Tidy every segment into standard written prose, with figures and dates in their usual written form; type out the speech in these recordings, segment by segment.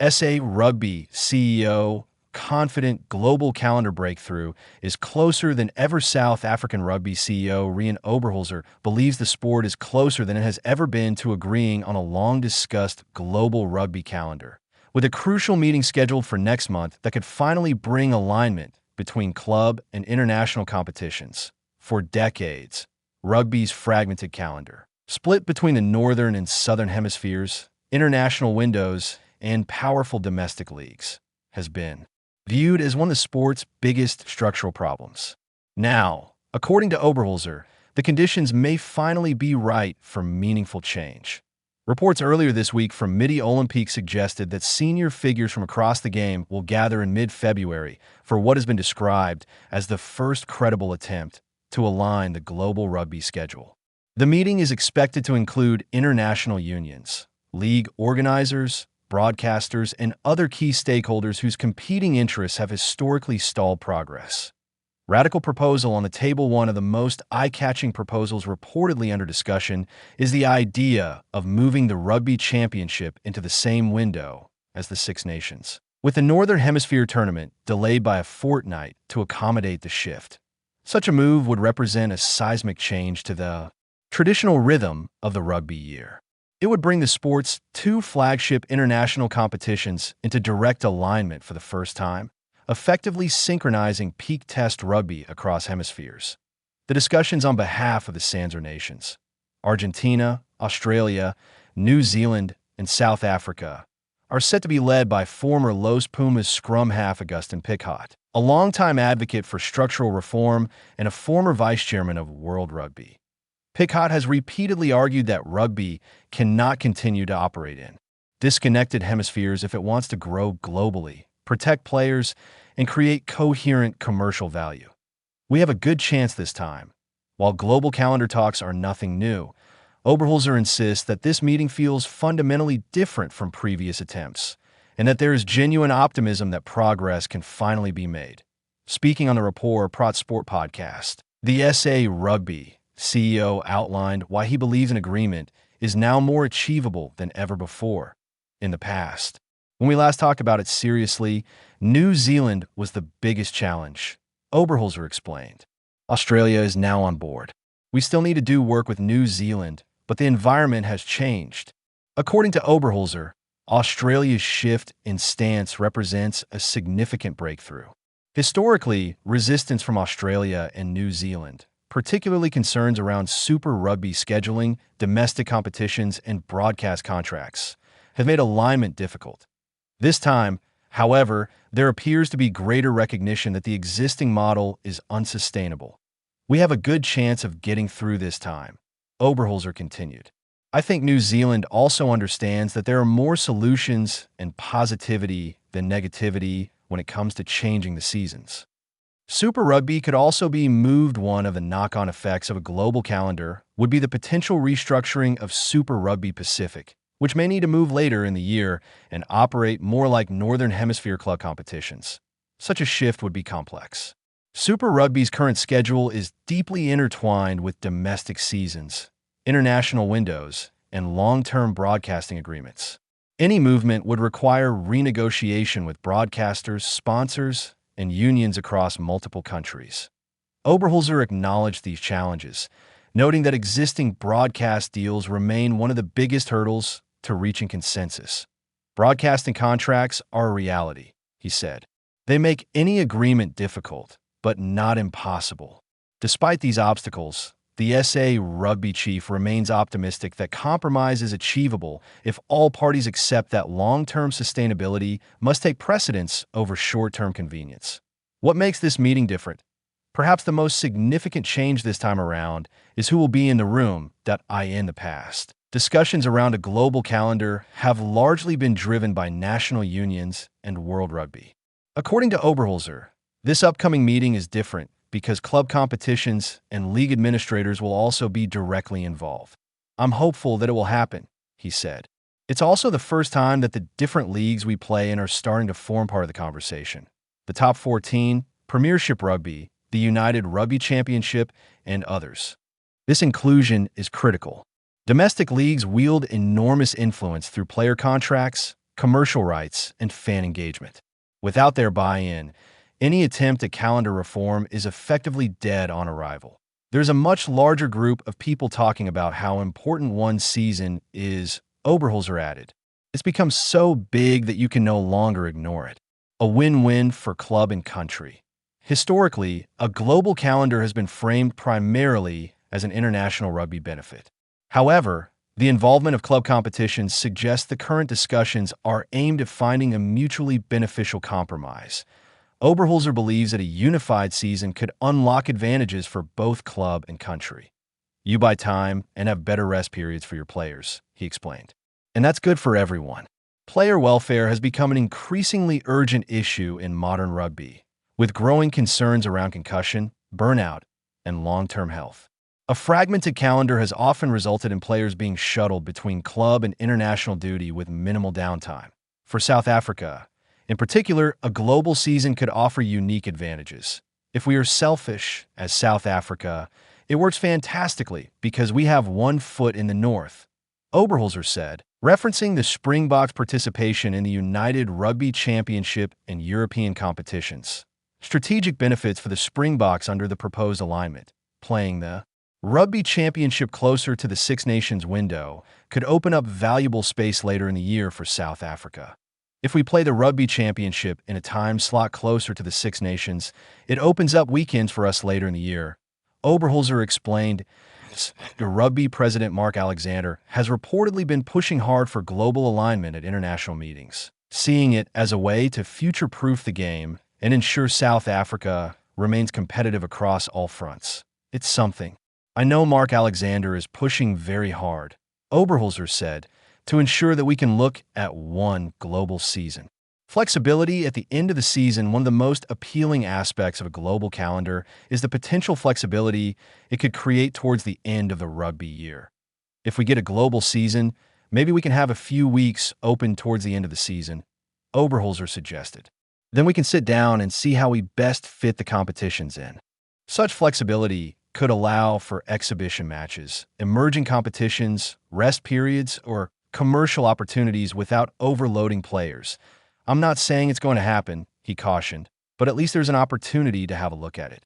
SA Rugby CEO confident global calendar breakthrough is closer than ever. South African Rugby CEO Rian Oberholzer believes the sport is closer than it has ever been to agreeing on a long-discussed global rugby calendar, with a crucial meeting scheduled for next month that could finally bring alignment between club and international competitions. For decades, rugby's fragmented calendar, split between the northern and southern hemispheres, international windows, and powerful domestic leagues, has been viewed as one of the sport's biggest structural problems. Now, according to Oberholzer, the conditions may finally be right for meaningful change. Reports earlier this week from Midi Olympique suggested that senior figures from across the game will gather in mid-February for what has been described as the first credible attempt to align the global rugby schedule. The meeting is expected to include international unions, league organizers, broadcasters, and other key stakeholders whose competing interests have historically stalled progress. Radical proposal on the table. One of the most eye-catching proposals reportedly under discussion is the idea of moving the Rugby Championship into the same window as the Six Nations, with the Northern Hemisphere tournament delayed by a fortnight to accommodate the shift. Such a move would represent a seismic change to the traditional rhythm of the rugby year. It would bring the sport's two flagship international competitions into direct alignment for the first time, effectively synchronizing peak test rugby across hemispheres. The discussions on behalf of the SANZAAR nations, Argentina, Australia, New Zealand, and South Africa, are set to be led by former Los Pumas scrum half Agustín Pichot, a longtime advocate for structural reform and a former vice chairman of World Rugby. Pichot has repeatedly argued that rugby cannot continue to operate in disconnected hemispheres if it wants to grow globally, protect players, and create coherent commercial value. We have a good chance this time. While global calendar talks are nothing new, Oberholzer insists that this meeting feels fundamentally different from previous attempts, and that there is genuine optimism that progress can finally be made. Speaking on the Rapport Prat Sport podcast, the SA Rugby CEO outlined why he believes an agreement is now more achievable than ever before. In the past, when we last talked about it seriously, New Zealand was the biggest challenge, Oberholzer explained. Australia is now on board. We still need to do work with New Zealand, but the environment has changed. According to Oberholzer, Australia's shift in stance represents a significant breakthrough. Historically, resistance from Australia and New Zealand, particularly concerns around Super Rugby scheduling, domestic competitions, and broadcast contracts, have made alignment difficult. This time, however, there appears to be greater recognition that the existing model is unsustainable. We have a good chance of getting through this time, Oberholzer continued. I think New Zealand also understands that there are more solutions and positivity than negativity when it comes to changing the seasons. Super Rugby could also be moved. One of the knock-on effects of a global calendar would be the potential restructuring of Super Rugby Pacific, which may need to move later in the year and operate more like Northern Hemisphere club competitions. Such a shift would be complex. Super Rugby's current schedule is deeply intertwined with domestic seasons, international windows, and long-term broadcasting agreements. Any movement would require renegotiation with broadcasters, sponsors, and unions across multiple countries. Oberholzer acknowledged these challenges, noting that existing broadcast deals remain one of the biggest hurdles to reaching consensus. Broadcasting contracts are a reality, he said. They make any agreement difficult, but not impossible. Despite these obstacles, the SA Rugby chief remains optimistic that compromise is achievable if all parties accept that long-term sustainability must take precedence over short-term convenience. What makes this meeting different? Perhaps the most significant change this time around is who will be in the room. In the past, discussions around a global calendar have largely been driven by national unions and World Rugby. According to Oberholzer, this upcoming meeting is different because club competitions and league administrators will also be directly involved. I'm hopeful that it will happen, he said. It's also the first time that the different leagues we play in are starting to form part of the conversation. The top 14, Premiership Rugby, the United Rugby Championship, and others. This inclusion is critical. Domestic leagues wield enormous influence through player contracts, commercial rights, and fan engagement. Without their buy-in, any attempt at calendar reform is effectively dead on arrival. There's a much larger group of people talking about how important one season is, Oberholzer added. It's become so big that you can no longer ignore it. A win-win for club and country. Historically, a global calendar has been framed primarily as an international rugby benefit. However, the involvement of club competitions suggests the current discussions are aimed at finding a mutually beneficial compromise. Oberholzer believes that a unified season could unlock advantages for both club and country. You buy time and have better rest periods for your players, he explained. And that's good for everyone. Player welfare has become an increasingly urgent issue in modern rugby, with growing concerns around concussion, burnout, and long-term health. A fragmented calendar has often resulted in players being shuttled between club and international duty with minimal downtime. For South Africa, in particular, a global season could offer unique advantages. If we are selfish as South Africa, it works fantastically because we have one foot in the north, Oberholzer said, referencing the Springboks' participation in the United Rugby Championship and European competitions. Strategic benefits for the Springboks under the proposed alignment, playing the Rugby Championship closer to the Six Nations window, could open up valuable space later in the year for South Africa. If we play the Rugby Championship in a time slot closer to the Six Nations, it opens up weekends for us later in the year. Oberholzer explained, the Rugby president Mark Alexander has reportedly been pushing hard for global alignment at international meetings, seeing it as a way to future-proof the game and ensure South Africa remains competitive across all fronts. It's something. I know Mark Alexander is pushing very hard, Oberholzer said, to ensure that we can look at one global season. Flexibility at the end of the season. One of the most appealing aspects of a global calendar is the potential flexibility it could create towards the end of the rugby year. If we get a global season, maybe we can have a few weeks open towards the end of the season, Oberholzer suggested. Then we can sit down and see how we best fit the competitions in. Such flexibility could allow for exhibition matches, emerging competitions, rest periods, or commercial opportunities without overloading players. I'm not saying it's going to happen, he cautioned, but at least there's an opportunity to have a look at it.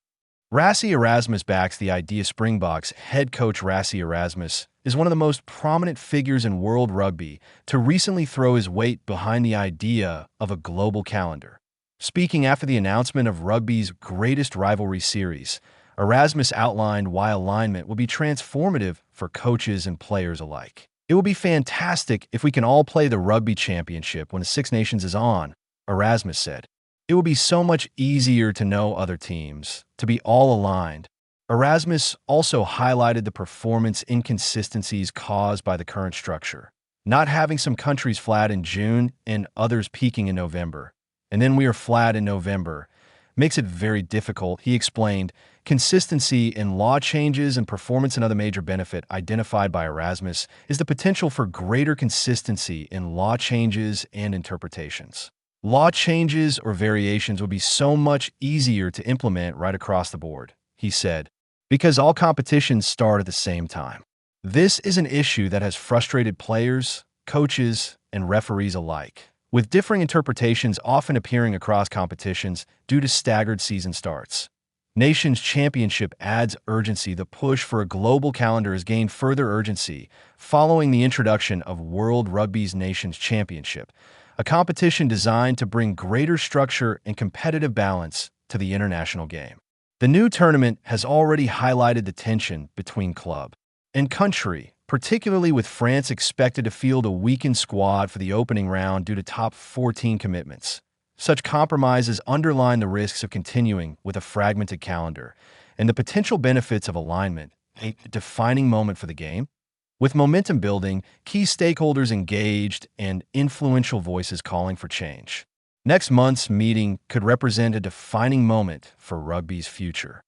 Rassie Erasmus backs the idea. Springboks head coach Rassie Erasmus is one of the most prominent figures in world rugby to recently throw his weight behind the idea of a global calendar. Speaking after the announcement of rugby's greatest rivalry series, Erasmus outlined why alignment will be transformative for coaches and players alike. It will be fantastic if we can all play the Rugby Championship when the Six Nations is on, Erasmus said. It will be so much easier to know other teams, to be all aligned. Erasmus also highlighted the performance inconsistencies caused by the current structure. Not having some countries flat in June and others peaking in November, and then we are flat in November, makes it very difficult, he explained. Consistency in law changes and performance. Another major benefit identified by Erasmus is the potential for greater consistency in law changes and interpretations. Law changes or variations will be so much easier to implement right across the board, he said, because all competitions start at the same time. This is an issue that has frustrated players, coaches, and referees alike, with differing interpretations often appearing across competitions due to staggered season starts. Nations Championship adds urgency. The push for a global calendar has gained further urgency following the introduction of World Rugby's Nations Championship, a competition designed to bring greater structure and competitive balance to the international game. The new tournament has already highlighted the tension between club and country, particularly with France expected to field a weakened squad for the opening round due to top 14 commitments. Such compromises underline the risks of continuing with a fragmented calendar and the potential benefits of alignment, a defining moment for the game. With momentum building, key stakeholders engaged, and influential voices calling for change. Next month's meeting could represent a defining moment for rugby's future.